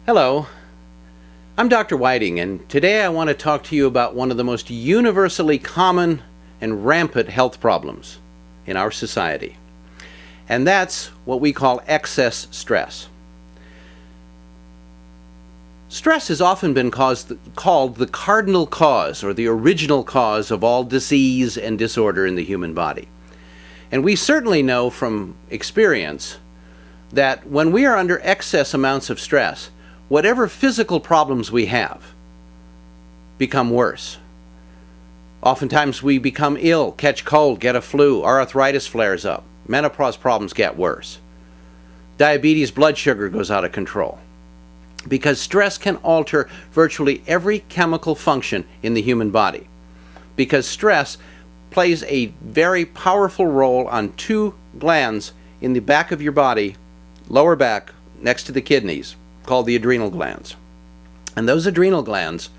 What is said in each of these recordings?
Hello, I'm Dr. Whiting, and today I want to talk to you about one of the most universally common and rampant health problems in our society. And that's what we call excess stress. Stress has often been called the cardinal cause or the original cause of all disease and disorder in the human body. And we certainly know from experience that when we are under excess amounts of stress, whatever physical problems we have become worse. Oftentimes we become ill, catch cold, get a flu, our arthritis flares up, menopause problems get worse. Diabetes, blood sugar goes out of control. Because stress can alter virtually every chemical function in the human body. Because stress plays a very powerful role on two glands in the back of your body, lower back, next to the kidneys, called the adrenal glands. And those adrenal glands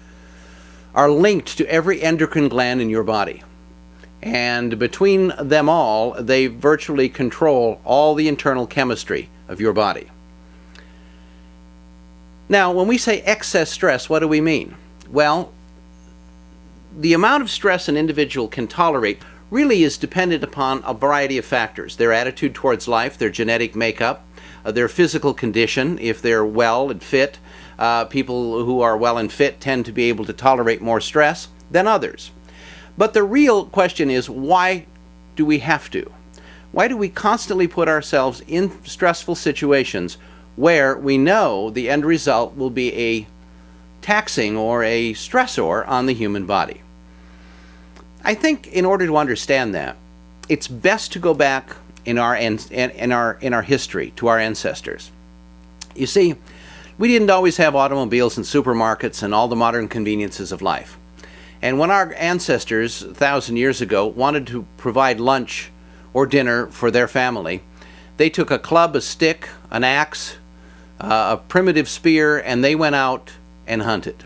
are linked to every endocrine gland in your body. And between them all, they virtually control all the internal chemistry of your body. Now, when we say excess stress, what do we mean? Well, the amount of stress an individual can tolerate really is dependent upon a variety of factors. Their attitude towards life, their genetic makeup, their physical condition, if they're well and fit. People who are well and fit tend to be able to tolerate more stress than others. But the real question is, why do we have to? Why do we constantly put ourselves in stressful situations where we know the end result will be a taxing or a stressor on the human body? I think in order to understand that, it's best to go back in our history to our ancestors. You see, we didn't always have automobiles and supermarkets and all the modern conveniences of life. And when our ancestors 1,000 years ago wanted to provide lunch or dinner for their family, they took a club, a stick, an axe, a primitive spear, and they went out and hunted.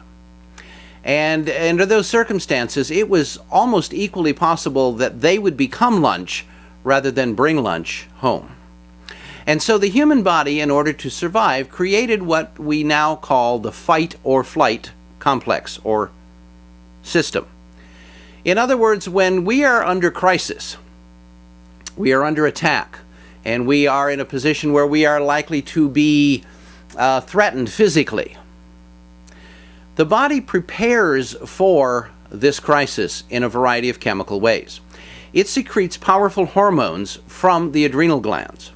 And under those circumstances, it was almost equally possible that they would become lunch rather than bring lunch home. And so the human body, in order to survive, created what we now call the fight or flight complex or system. In other words, when we are under crisis, we are under attack, and we are in a position where we are likely to be threatened physically, the body prepares for this crisis in a variety of chemical ways. It secretes powerful hormones from the adrenal glands.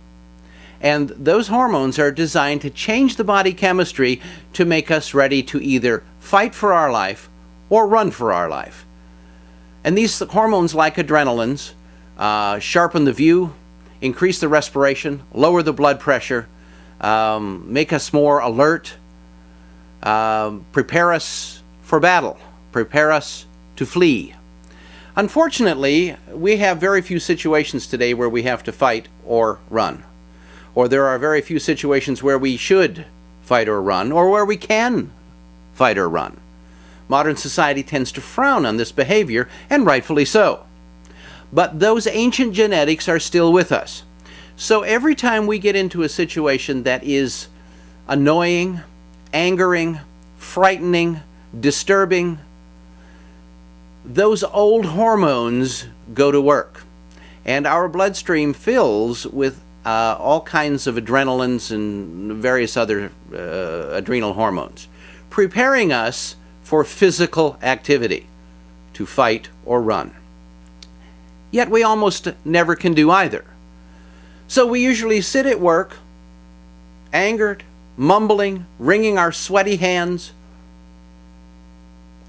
And those hormones are designed to change the body chemistry to make us ready to either fight for our life or run for our life. And these hormones, like adrenalins, sharpen the view, increase the respiration, lower the blood pressure, make us more alert, prepare us for battle, prepare us to flee. Unfortunately, we have very few situations today where we have to fight or run. Or there are very few situations where we should fight or run, or where we can fight or run. Modern society tends to frown on this behavior, and rightfully so. But those ancient genetics are still with us. So every time we get into a situation that is annoying, angering, frightening, disturbing, those old hormones go to work, and our bloodstream fills with all kinds of adrenalins and various other adrenal hormones, preparing us for physical activity, to fight or run. Yet we almost never can do either. So we usually sit at work, angered, mumbling, wringing our sweaty hands,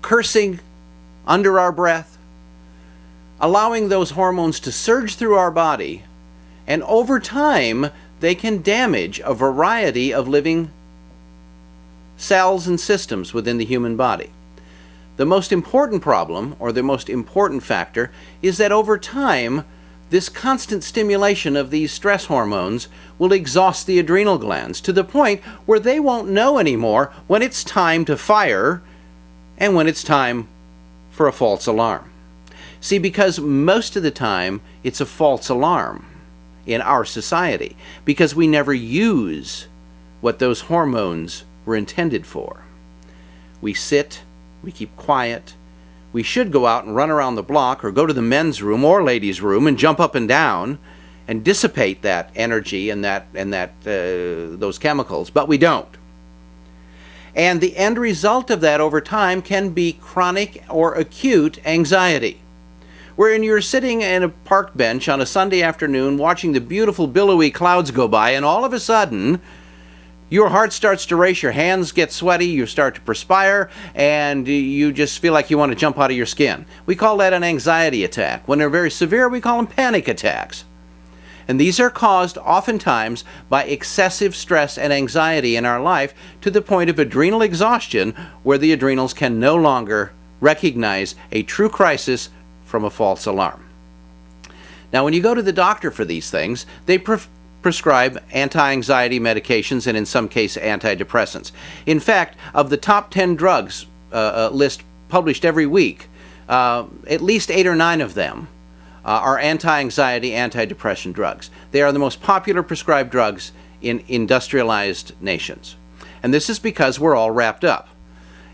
cursing under our breath, allowing those hormones to surge through our body, and over time they can damage a variety of living cells and systems within the human body. The most important problem, or the most important factor, is that over time this constant stimulation of these stress hormones will exhaust the adrenal glands to the point where they won't know anymore when it's time to fire and when it's time for a false alarm. See, because most of the time it's a false alarm in our society, because we never use what those hormones were intended for. We sit, we keep quiet. We should go out and run around the block or go to the men's room or ladies' room and jump up and down and dissipate that energy and those chemicals, but we don't. And the end result of that over time can be chronic or acute anxiety, wherein you're sitting in a park bench on a Sunday afternoon watching the beautiful billowy clouds go by, and all of a sudden your heart starts to race, your hands get sweaty, you start to perspire, and you just feel like you want to jump out of your skin. We call that an anxiety attack. When they're very severe, we call them panic attacks. And these are caused oftentimes by excessive stress and anxiety in our life to the point of adrenal exhaustion, where the adrenals can no longer recognize a true crisis from a false alarm. Now, when you go to the doctor for these things, they prescribe anti-anxiety medications and in some cases antidepressants. In fact, of the top 10 drugs list published every week, at least 8 or 9 of them are anti-anxiety, antidepressant drugs. They are the most popular prescribed drugs in industrialized nations. And this is because we're all wrapped up.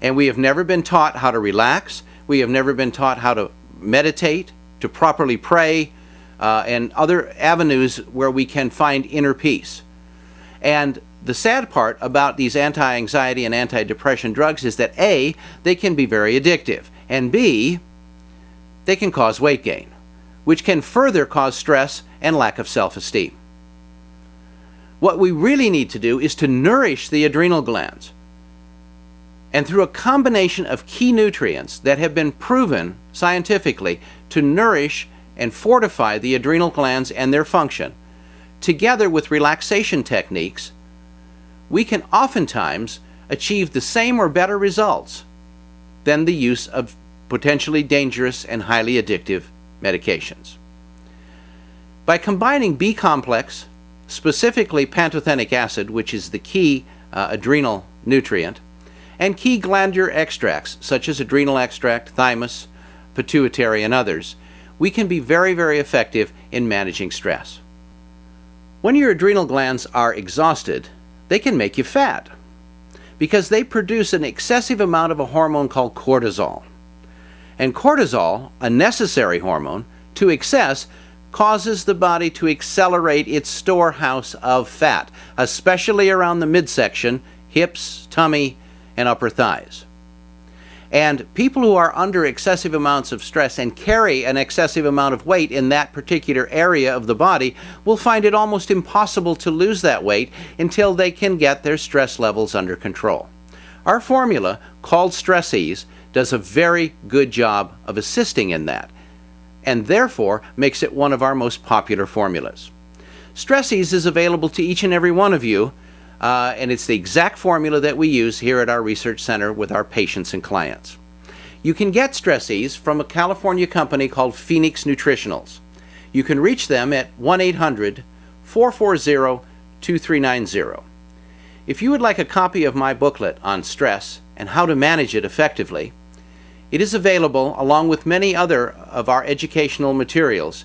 And we have never been taught how to relax. We have never been taught how to meditate, to properly pray, and other avenues where we can find inner peace. And the sad part about these anti-anxiety and antidepressant drugs is that A, they can be very addictive, and B, they can cause weight gain, which can further cause stress and lack of self-esteem. What we really need to do is to nourish the adrenal glands. And through a combination of key nutrients that have been proven scientifically to nourish and fortify the adrenal glands and their function, together with relaxation techniques, we can oftentimes achieve the same or better results than the use of potentially dangerous and highly addictive medications. By combining B-complex, specifically pantothenic acid, which is the key adrenal nutrient, and key glandular extracts such as adrenal extract, thymus, pituitary, and others, we can be very, very effective in managing stress. When your adrenal glands are exhausted, they can make you fat because they produce an excessive amount of a hormone called cortisol. And cortisol, a necessary hormone, to excess causes the body to accelerate its storehouse of fat, especially around the midsection, hips, tummy, and upper thighs. And people who are under excessive amounts of stress and carry an excessive amount of weight in that particular area of the body will find it almost impossible to lose that weight until they can get their stress levels under control. Our formula, called Stress Ease, does a very good job of assisting in that, and therefore makes it one of our most popular formulas. Stress Ease is available to each and every one of you, and it's the exact formula that we use here at our research center with our patients and clients. You can get Stress Ease from a California company called Phoenix Nutritionals. You can reach them at 1-800-440-2390. If you would like a copy of my booklet on stress and how to manage it effectively, it is available along with many other of our educational materials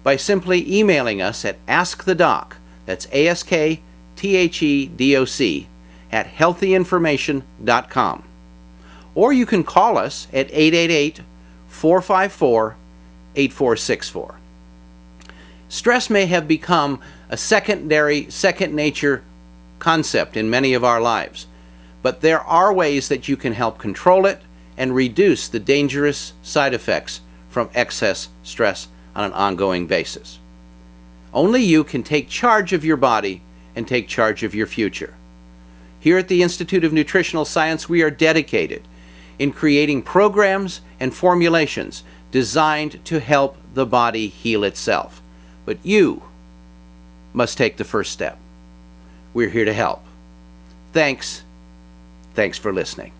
by simply emailing us at askthedoc, that's ASKTHEDOC, at healthyinformation.com. Or you can call us at 888-454-8464. Stress may have become a second nature concept in many of our lives, but there are ways that you can help control it and reduce the dangerous side effects from excess stress on an ongoing basis. Only you can take charge of your body and take charge of your future. Here at the Institute of Nutritional Science, we are dedicated in creating programs and formulations designed to help the body heal itself. But you must take the first step. We're here to help. Thanks for listening.